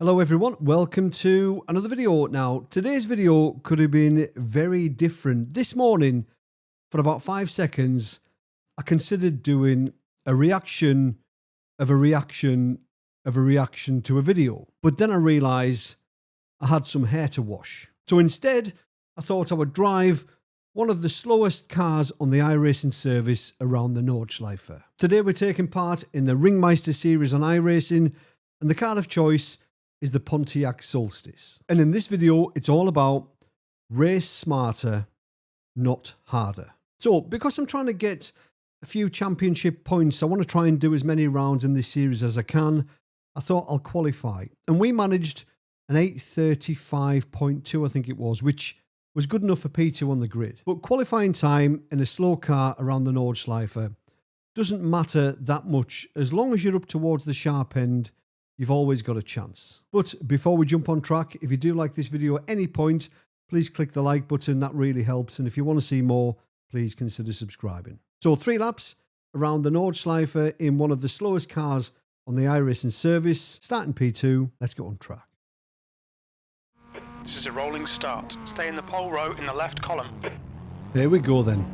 Hello everyone, welcome to another video. Now, today's video could have been very different. This morning, for about 5 seconds, I considered doing a reaction of a reaction of a reaction to a video. But then I realised I had some hair to wash. So instead, I thought I would drive one of the slowest cars on the iRacing service around the Nordschleife. Today we're taking part in the Ringmeister series on iRacing, and the car of choice is the Pontiac Solstice. And in this video, it's all about race smarter, not harder. So because I'm trying to get a few championship points, I want to try and do as many rounds in this series as I can. I thought I'll qualify. And we managed an 8:35.2, I think it was, which was good enough for P2 on the grid. But qualifying time in a slow car around the Nordschleife doesn't matter that much. As long as you're up towards the sharp end, you've always got a chance. But before we jump on track, if you do like this video at any point, please click the like button. That really helps. And if you want to see more, please consider subscribing. So 3 laps around the Nordschleife in one of the slowest cars on the iRacing service. Starting P2, let's get on track. This is a rolling start. Stay in the pole row in the left column. There we go then.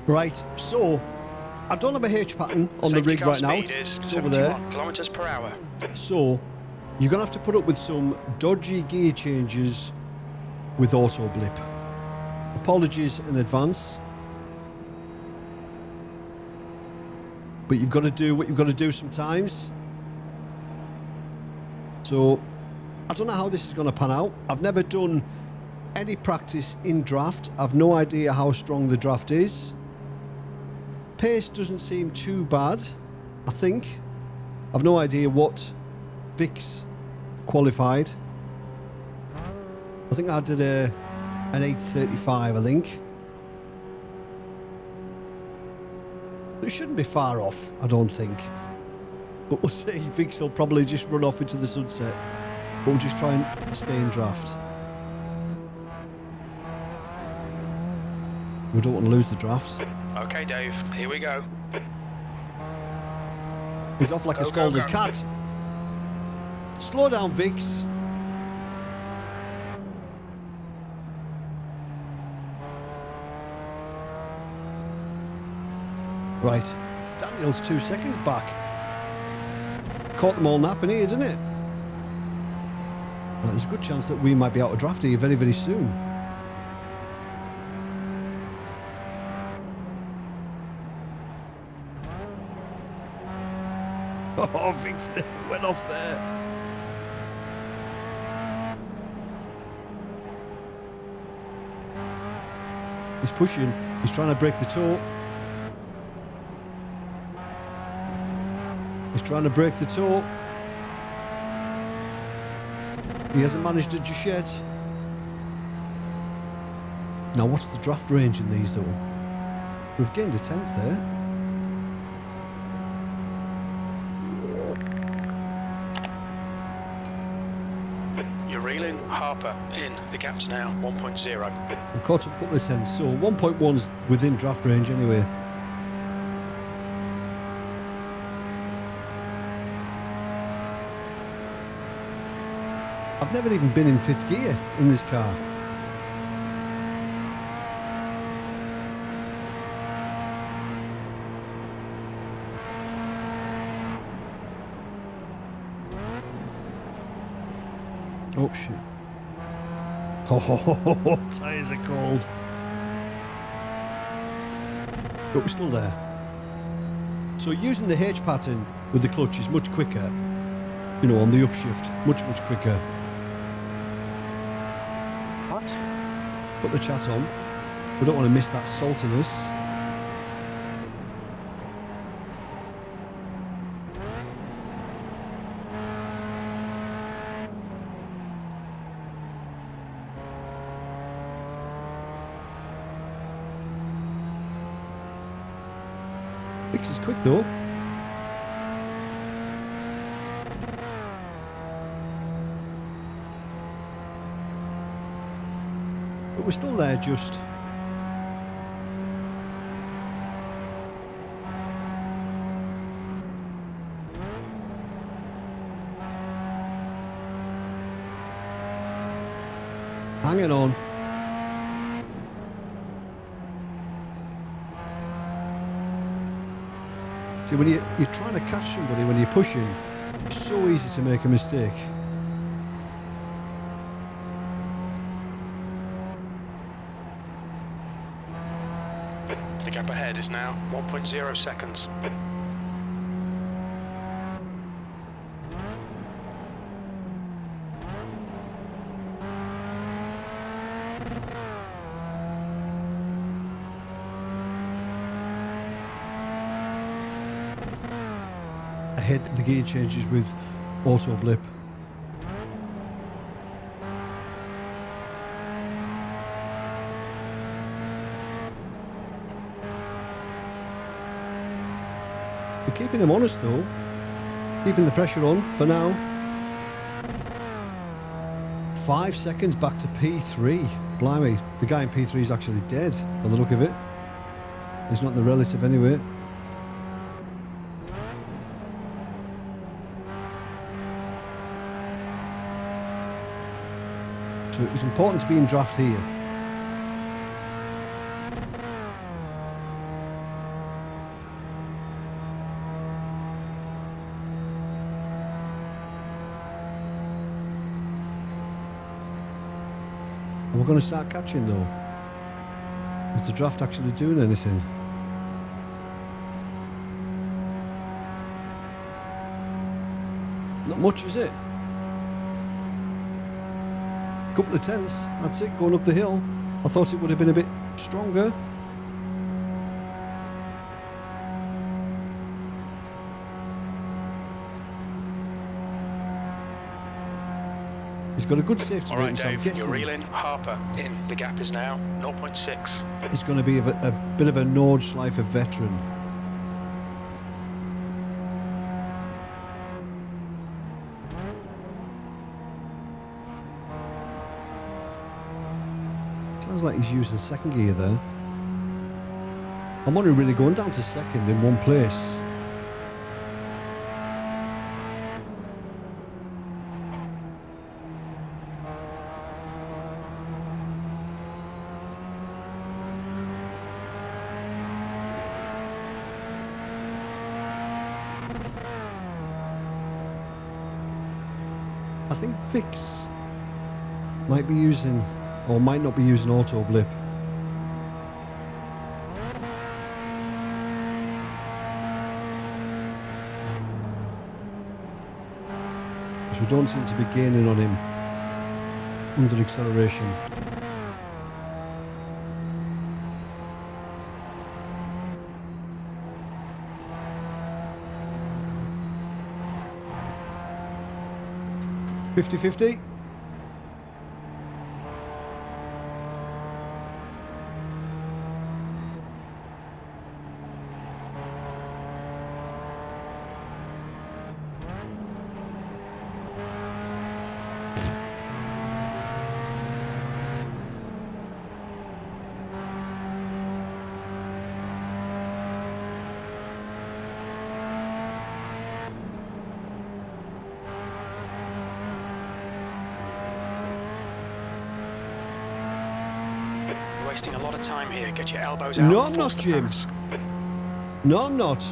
Right, so I don't have a H pattern on the rig right now. It's over there. Kilometers per hour. So you're going to have to put up with some dodgy gear changes with auto blip. Apologies in advance. But you've got to do what you've got to do sometimes. So I don't know how this is going to pan out. I've never done any practice in draft. I've no idea how strong the draft is. Pace doesn't seem too bad, I think. I've no idea what Vic's qualified. I think I did an 8:35, I think. It shouldn't be far off, I don't think. But we'll see. Vix will probably just run off into the sunset. But we'll just try and stay in draft. We don't want to lose the draft. Okay, Dave, here we go. He's off like a scalded cat. Slow down, Vix. Right. Daniel's 2 seconds back. Caught them all napping here, didn't it? Well, there's a good chance that we might be out of draft here very, very soon. Oh, Vix went off there. He's pushing. He's trying to break the toe. He's trying to break the toe. He hasn't managed it just yet. Now, what's the draft range in these, though? We've gained a 10th there. You're reeling. Harper in. The gap's now 1.0. We've caught up a couple of cents, so 1.1's within draft range anyway. I've never even been in 5th gear in this car. Oh shit. Oh, tyres are cold. But we're still there. So using the H pattern with the clutch is much quicker. You know, on the upshift, much quicker. Put the chat on. We don't want to miss that saltiness. Vix is quick though. But we're still there just. Hanging on. See, when you're trying to catch somebody when you're pushing, it's so easy to make a mistake. The gap ahead is now 1.0 seconds. I hate the gear changes with auto blip. We're keeping him honest though, keeping the pressure on for now. 5 seconds back to P3. Blimey, the guy in P3 is actually dead by the look of it. He's not the relative anyway. So it was important to be in draft here. We're going to start catching though. Is the draft actually doing anything? Not much, is it? Couple of tenths, that's it, going up the hill. I thought it would have been a bit stronger. He's got a good safety rating, so I'm guessing you're reeling. Harper in. The gap is now 0.6. he's going to be a bit of a Nordge Life of veteran. Sounds like he's using second gear there. I'm only really going down to second in one place. I think Fix might be using, or might not be using auto blip. Because we don't seem to be gaining on him under acceleration. $50-50. Wasting a lot of time here. Get your elbows out. No, and I'm force not, the Jim. pass. No, I'm not.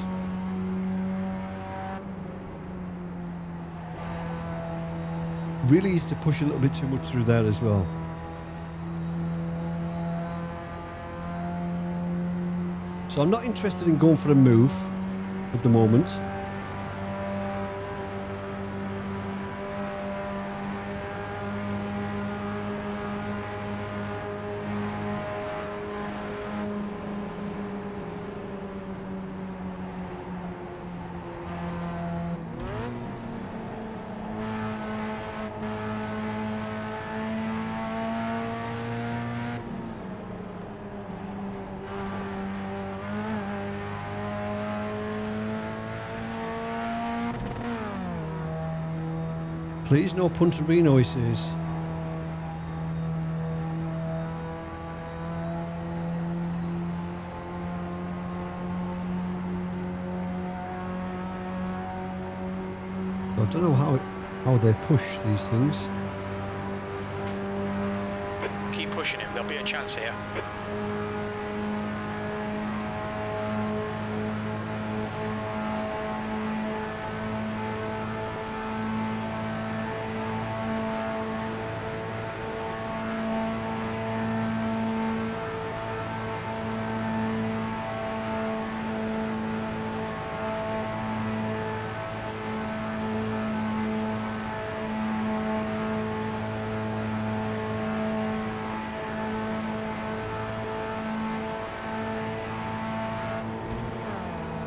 Really easy to push a little bit too much through there as well. So I'm not interested in going for a move at the moment. Please, no Punterino, he says. I don't know how they push these things. pushing him. There'll be a chance here.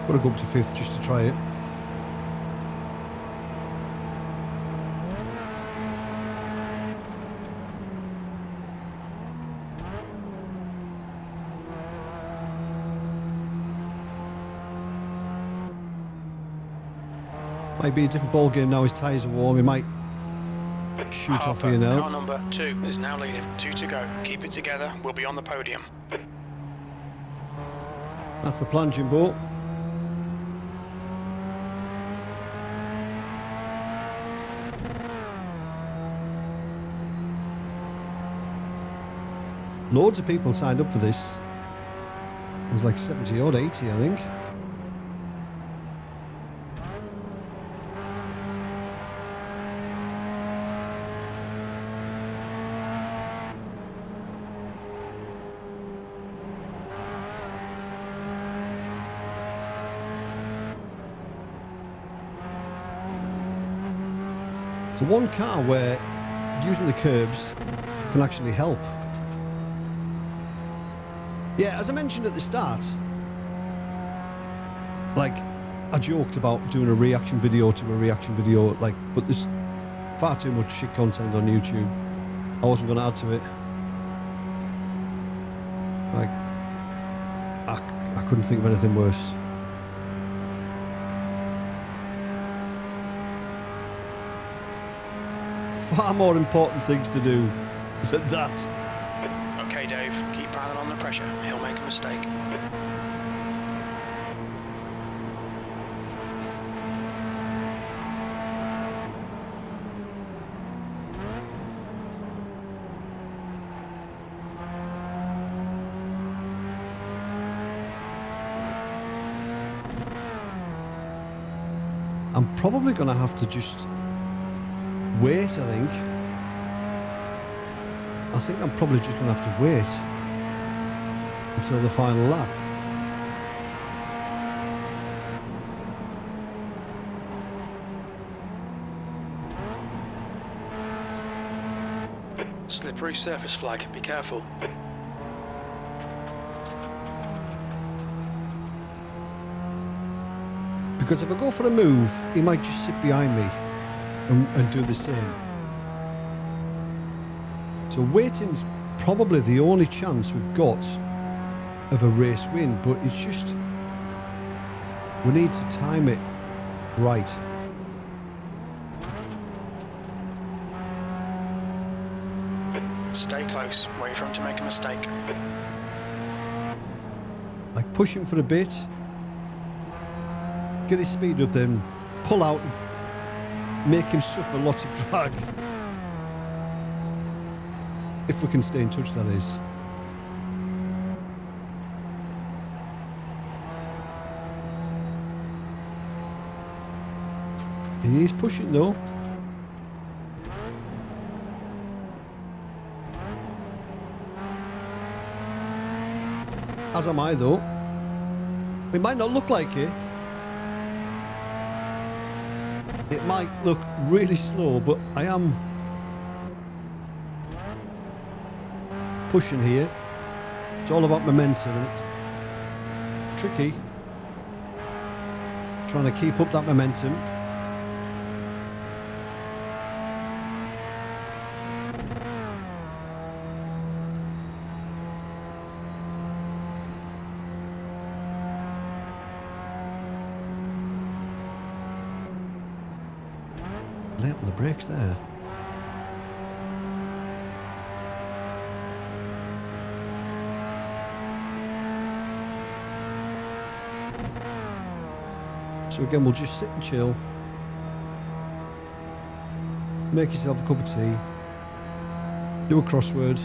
Got to go up to 5th just to try it. Might be a different ball game now. His tyres are warm. He might shoot off here now. Car number 2 is now leading. 2 to go. Keep it together. We'll be on the podium. That's the plan, Jimbo. Loads of people signed up for this. It was like 70 odd, 80 I think. It's the one car where using the curbs can actually help. Yeah, as I mentioned at the start, like, I joked about doing a reaction video to a reaction video, like, but there's far too much shit content on YouTube. I wasn't going to add to it. Like, I couldn't think of anything worse. Far more important things to do than that. Okay, Dave, keep piling on the pressure. He'll make a mistake. I'm probably going to have to just wait, I think I'm probably just going to have to wait until the final lap. Slippery surface flag. Be careful. Because if I go for a move, he might just sit behind me and do the same. So waiting's probably the only chance we've got of a race win, but it's just, we need to time it right. Stay close. Wait for him to make a mistake. Like, push him for a bit, get his speed up, then pull out, make him suffer lots of drag. If we can stay in touch, that is. He is pushing though. As am I though. It might not look like it. It might look really slow, but I am pushing here. It's all about momentum and it's tricky trying to keep up that momentum. Late on the brakes there. So again, we'll just sit and chill. Make yourself a cup of tea. Do a crossword.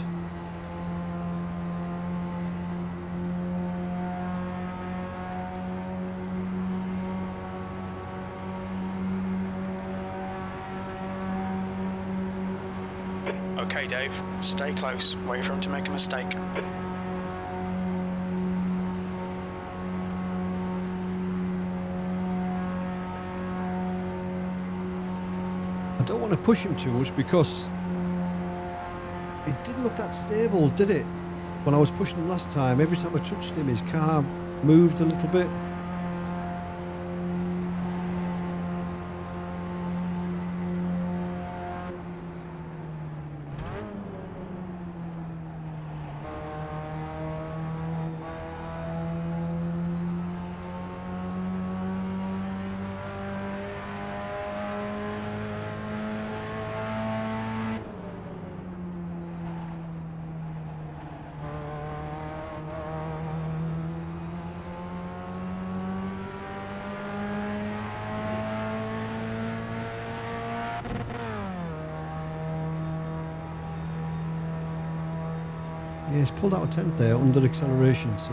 Okay, Dave, stay close. Wait for him to make a mistake. I don't want to push him too much because it didn't look that stable, did it? When I was pushing him last time, every time I touched him, his car moved a little bit. Yeah, he's pulled out a 10th there under acceleration, so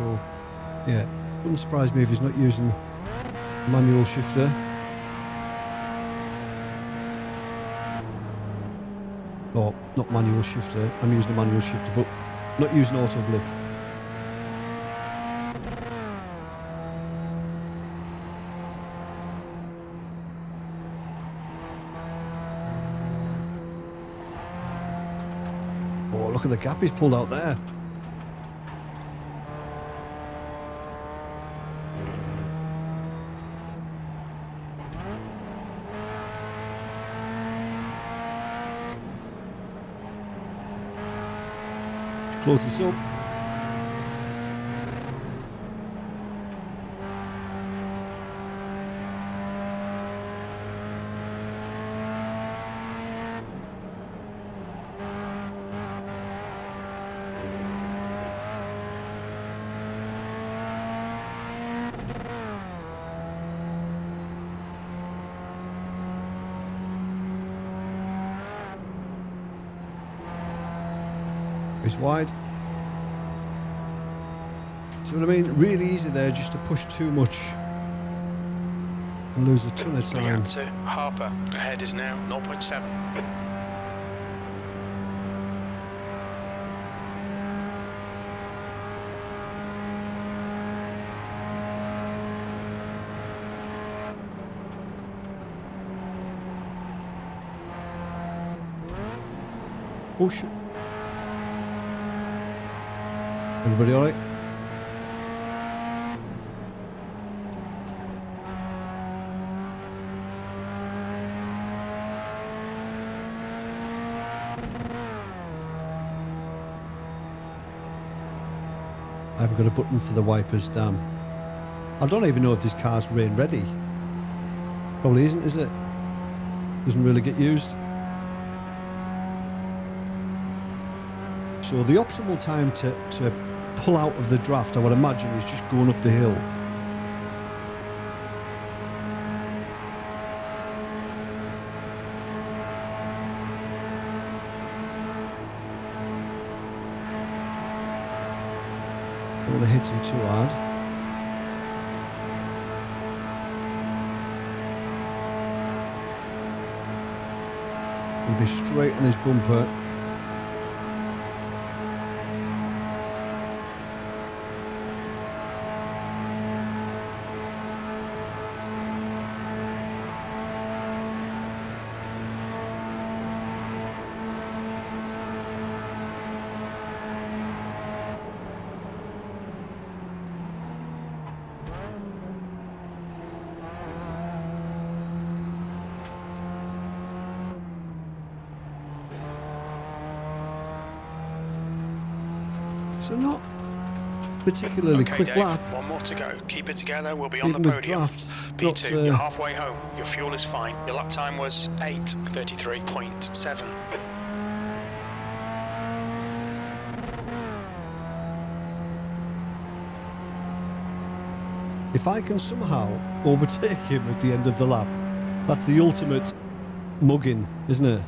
yeah, wouldn't surprise me if he's not using manual shifter. Or not manual shifter, I'm using a manual shifter, but not using auto blip. Oh, look at the gap he's pulled out there. Close this up. He's wide. See what I mean? Really easy there just to push too much and lose a ton of time. To Harper. Ahead is now 0.7. Oh shit. Everybody alright? I haven't got a button for the wipers, damn. I don't even know if this car's rain ready. Probably isn't, is it? Doesn't really get used. So the optimal time to pull out of the draft, I would imagine, is just going up the hill. Don't want to hit him too hard. He'll be straight on his bumper. So not particularly Okay, quick Dave, lap. one more to go. Keep it together. We'll be on the Even with podium. draft, P2, not, you're halfway home. Your fuel is fine. Your lap time was 8:33.7. If I can somehow overtake him at the end of the lap, that's the ultimate mugging, isn't it?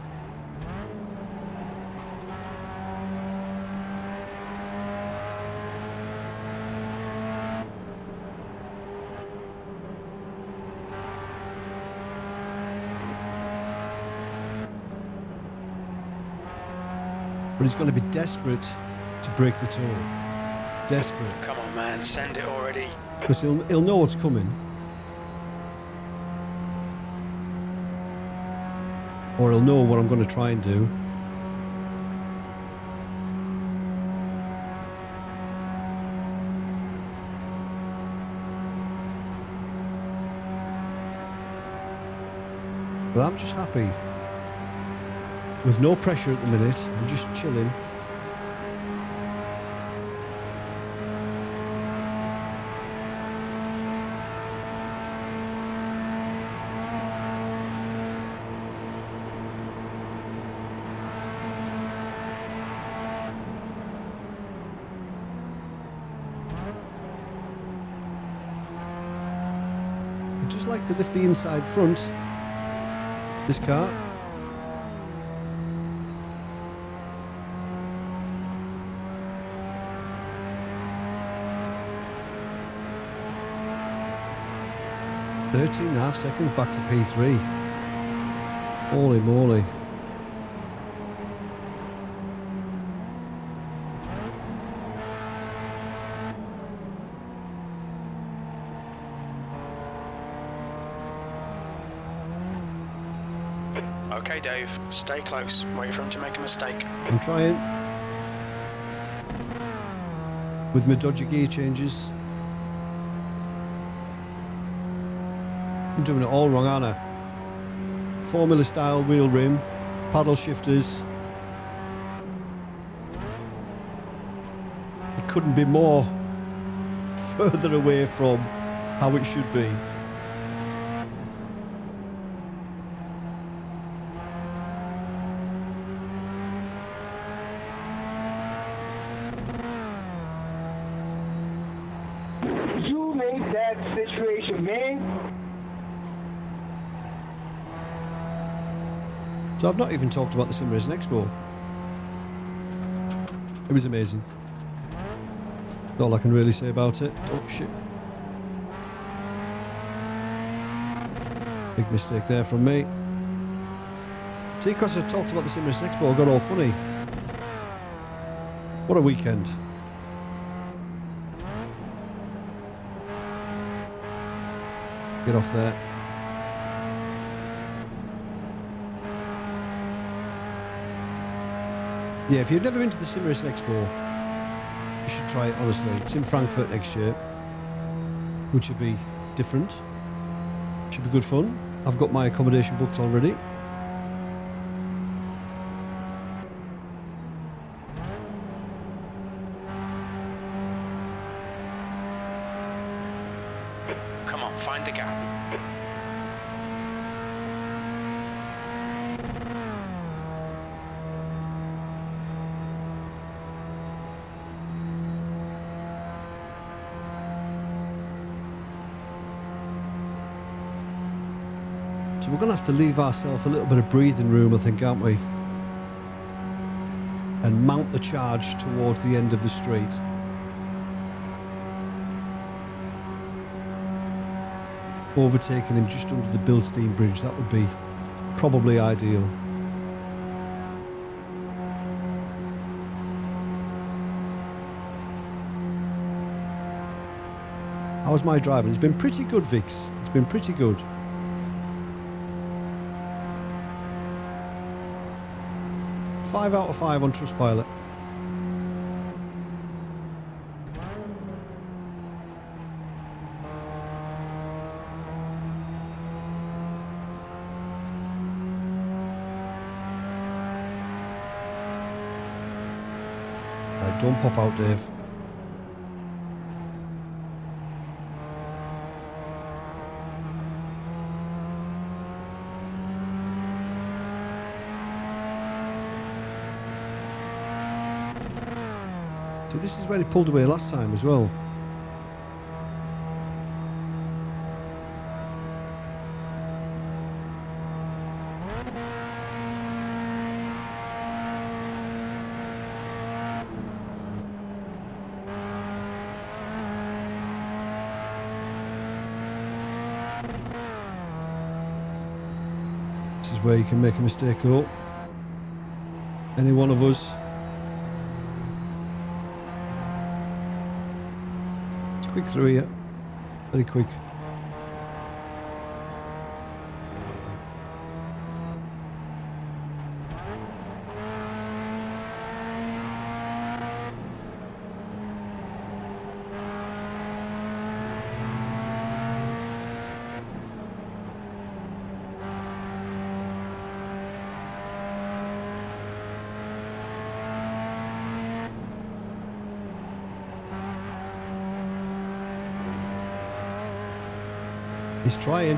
But he's going to be desperate to break the toe. Desperate. Come on, man, send it already. Because he'll know what's coming. Or he'll know what I'm going to try and do. But I'm just happy. With no pressure at the minute. I'm just chilling. I'd just like to lift the inside front. This car. .13.5 seconds back to P3. Holy moly. Okay, Dave, stay close. Wait for him to make a mistake. I'm trying. With my dodgy gear changes. I'm doing it all wrong, aren't I? Formula style wheel rim, paddle shifters. It couldn't be more further away from how it should be. You made that situation, man. So I've not even talked about the Sim Racing Expo. It was amazing. That's all I can really say about it. Oh shit. Big mistake there from me. See, because I talked about the Sim Racing Expo, I got all funny. What a weekend. Get off there. Yeah, if you've never been to the Sim Racing Expo, you should try it, honestly. It's in Frankfurt next year, which would be different. Should be good fun. I've got my accommodation booked already. Come on, find the gap. So we're going to have to leave ourselves a little bit of breathing room, I think, aren't we? And mount the charge towards the end of the straight. Overtaking him just under the Bilstein Bridge, that would be probably ideal. How's my driving? It's been pretty good, Vix. It's been pretty good. Five out of 5 on Trustpilot. Right, don't pop out, Dave. See, this is where he pulled away last time as well. This is where you can make a mistake though. Any one of us. Quick through here. Very quick. He's trying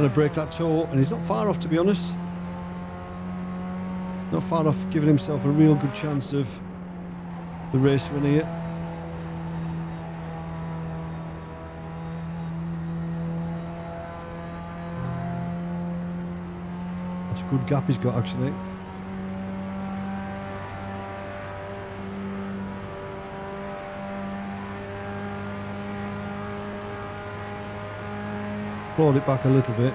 to break that toe, and he's not far off, to be honest. Not far off giving himself a real good chance of the race win here. That's a good gap he's got, actually. Clawed it back a little bit.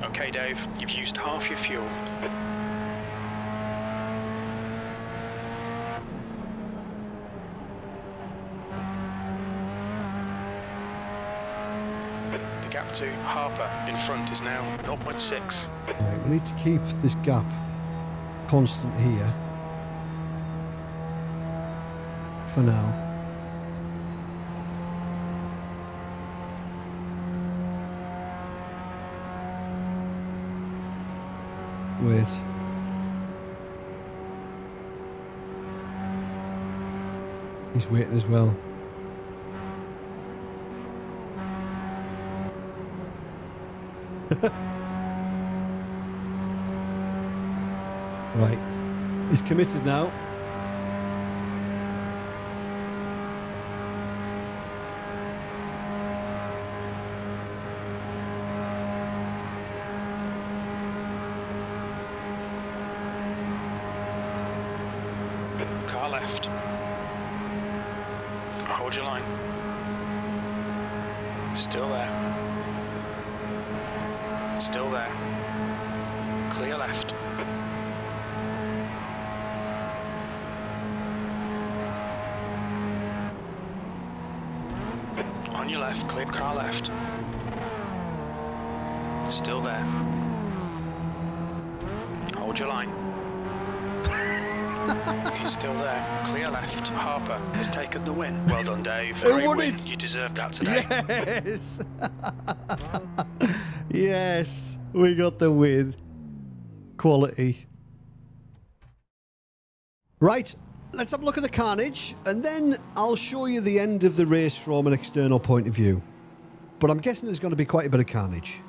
Okay, Dave, you've used half your fuel. The gap to Harper in front is now 0.6. Right, we need to keep this gap constant here. For now. Wait. He's waiting as well. Right. He's committed now. Car left. Hold your line. Still there. Still there. Clear left. On your left, clear car left. Still there. Hold your line. He's still there. Clear left. Harper has taken the win. Well done, Dave. Great won win. it. You deserved that today. Yes. Yes. We got the win. Quality. Right. Let's have a look at the carnage, and then I'll show you the end of the race from an external point of view. But I'm guessing there's going to be quite a bit of carnage.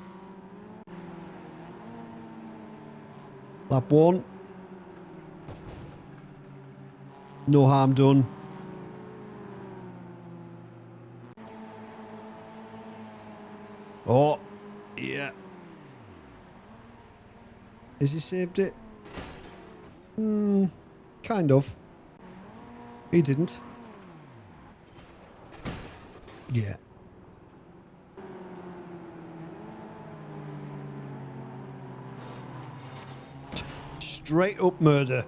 Lap 1. No harm done. Oh, yeah. Has he saved it? Kind of. He didn't. Yeah. Straight up murder.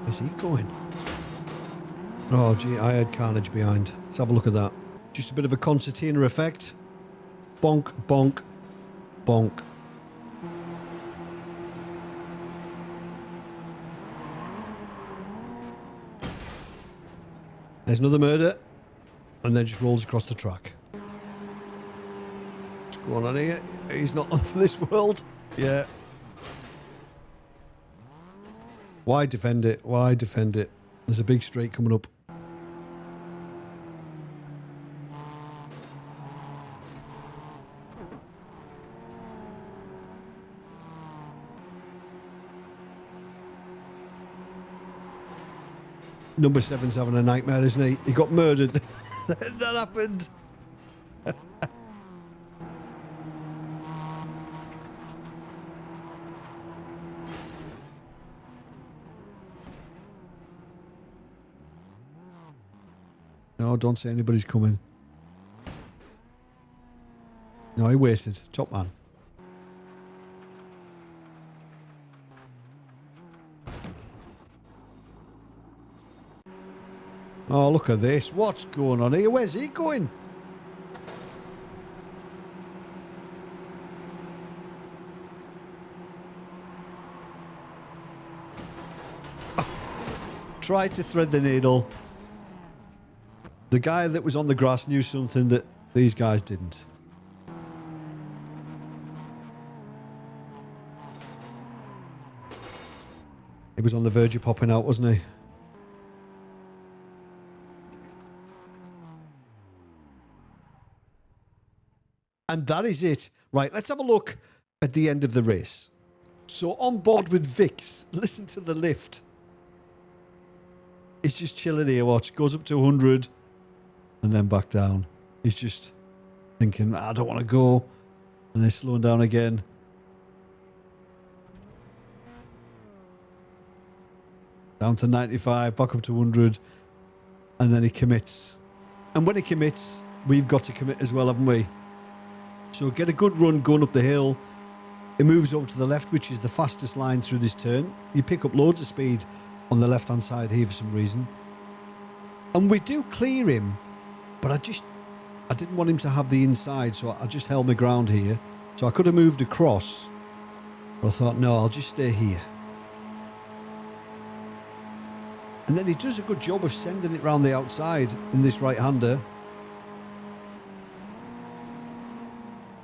Where's he going? Oh, gee, I had carnage behind. Let's have a look at that. Just a bit of a concertina effect. Bonk, bonk, bonk. There's another murder. And then just rolls across the track. What's going on here? He's not on for this world. Yeah. Why defend it? Why defend it? There's a big straight coming up. Number 7's having a nightmare, isn't he? He got murdered. That happened. No, don't say anybody's coming. No, he waited. Top man. Oh, look at this. What's going on here? Where's he going? Tried to thread the needle. The guy that was on the grass knew something that these guys didn't. He was on the verge of popping out, wasn't he? And that is it. Right, let's have a look at the end of the race. So on board with Vix, listen to the lift. He's just chilling here, watch. Goes up to 100 and then back down. He's just thinking, I don't want to go. And then slowing down again. Down to 95, back up to 100. And then he commits. And when he commits, we've got to commit as well, haven't we? So get a good run going up the hill. It moves over to the left, which is the fastest line through this turn. You pick up loads of speed on the left-hand side here for some reason. And we do clear him, but I didn't want him to have the inside, so I just held my ground here. So I could have moved across, but I thought, no, I'll just stay here. And then he does a good job of sending it round the outside in this right-hander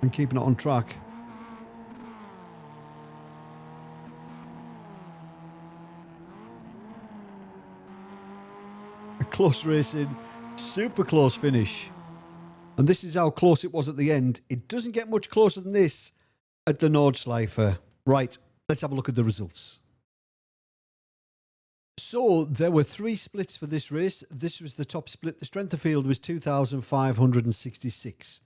and keeping it on track. Close racing, super close finish. And this is how close it was at the end. It doesn't get much closer than this at the Nordschleife. Right, let's have a look at the results. So there were 3 splits for this race. This was the top split. The strength of field was 2,566.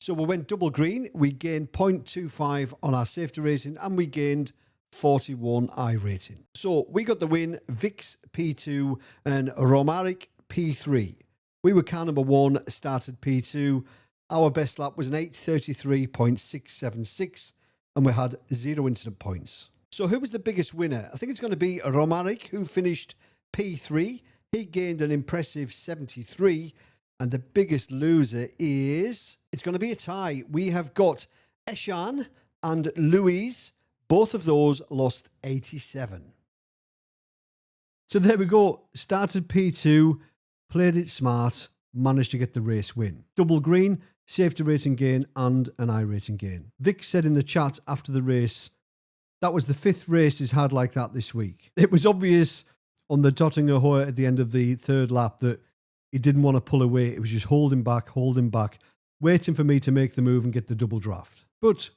So we went double green. We gained 0.25 on our safety rating and we gained 41 iRating. So we got the win, Vix P2 and Romaric P3. We were car number 1, started P2. Our best lap was an 8:33.676 and we had 0 incident points. So who was the biggest winner? I think it's going to be Romaric, who finished P3. He gained an impressive 73. And the biggest loser is... It's going to be a tie. We have got Eshan and Louise. Both of those lost 87. So there we go. Started P2, played it smart, managed to get the race win. Double green, safety rating gain and an iRating gain. Vic said in the chat after the race, that was the 5th race he's had like that this week. It was obvious on the Tottinger Hoyer at the end of the 3rd lap that he didn't want to pull away. It was just holding back, waiting for me to make the move and get the double draft. But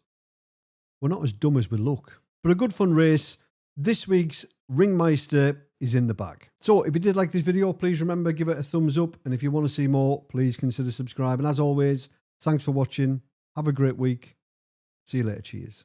we're not as dumb as we look. But a good fun race. This week's Ringmeister is in the bag. So if you did like this video, please remember, give it a thumbs up. And if you want to see more, please consider subscribing. As always, thanks for watching. Have a great week. See you later. Cheers.